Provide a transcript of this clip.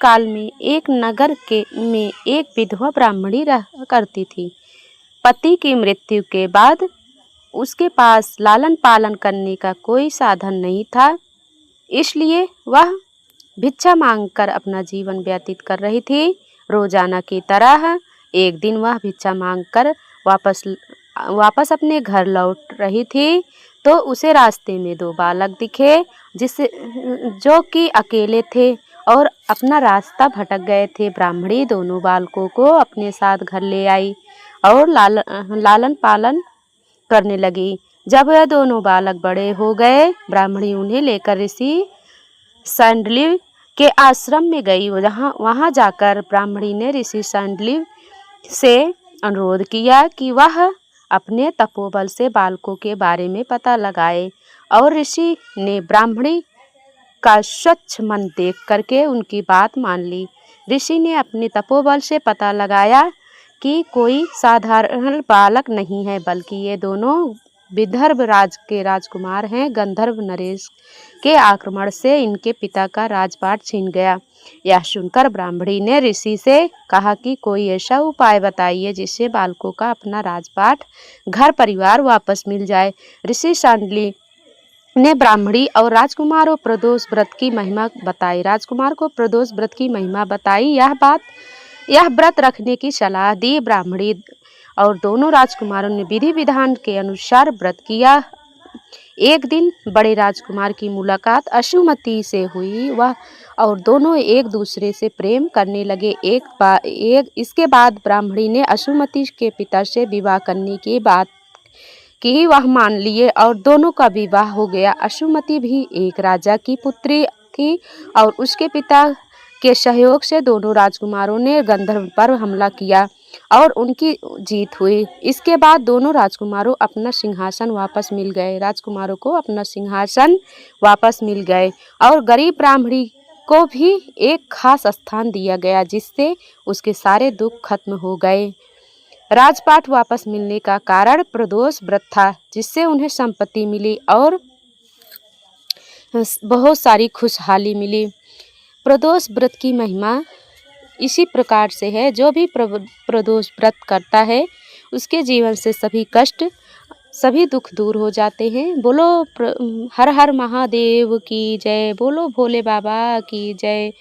काल में एक नगर के में एक विधवा ब्राह्मणी रह करती थी। पति की मृत्यु के बाद उसके पास लालन पालन करने का कोई साधन नहीं था, इसलिए वह भिक्षा मांगकर अपना जीवन व्यतीत कर रही थी। रोजाना की तरह एक दिन वह भिक्षा मांगकर वापस अपने घर लौट रही थी तो उसे रास्ते में दो बालक दिखे जो कि अकेले थे और अपना रास्ता भटक गए थे। ब्राह्मणी दोनों बालकों को अपने साथ घर ले आई और लालन पालन करने लगी। जब यह दोनों बालक बड़े हो गए, ब्राह्मणी उन्हें लेकर ऋषि सांडलिव के आश्रम में गई। वहां जाकर ब्राह्मणी ने ऋषि सांडलिव से अनुरोध किया कि वह अपने तपोबल से बालकों के बारे में पता लगाए, और ऋषि ने ब्राह्मणी का स्वच्छ मन देख करके उनकी बात मान ली। ऋषि ने अपने तपोबल से पता लगाया कि कोई साधारण बालक नहीं है, बल्कि ये दोनों विदर्भ राज के राजकुमार हैं। गंधर्व नरेश के आक्रमण से इनके पिता का राजपाट छीन गया। यह सुनकर ब्राह्मणी ने ऋषि से कहा कि कोई ऐसा उपाय बताइए जिससे बालकों का अपना राजपाट, घर परिवार वापस मिल जाए। ऋषि सांडली ने ब्राह्मणी और राजकुमार को प्रदोष व्रत की महिमा बताई। राजकुमार को प्रदोष व्रत की महिमा बताई। यह व्रत रखने की सलाह दी। ब्राह्मणी और दोनों राजकुमारों ने विधि विधान के अनुसार व्रत किया। एक दिन बड़े राजकुमार की मुलाकात अशुमति से हुई। वह और दोनों एक दूसरे से प्रेम करने लगे। इसके बाद ब्राह्मणी ने अशुमति के पिता से विवाह करने की बात की। वह मान लिए और दोनों का विवाह हो गया। अशुमति भी एक राजा की पुत्री थी और उसके पिता के सहयोग से दोनों राजकुमारों ने गंधर्व पर हमला किया और उनकी जीत हुई। इसके बाद दोनों राजकुमारों अपना सिंहासन वापस मिल गए। राजकुमारों को अपना सिंहासन वापस मिल गए और गरीब ब्राह्मणी को भी एक खास स्थान दिया गया, जिससे उसके सारे दुख खत्म हो गए। राजपाट वापस मिलने का कारण प्रदोष व्रत था, जिससे उन्हें संपत्ति मिली और बहुत सारी खुशहाली मिली। प्रदोष व्रत की महिमा इसी प्रकार से है, जो भी प्रदोष व्रत करता है उसके जीवन से सभी कष्ट, सभी दुख दूर हो जाते हैं। बोलो हर हर महादेव की जय, बोलो भोले बाबा की जय।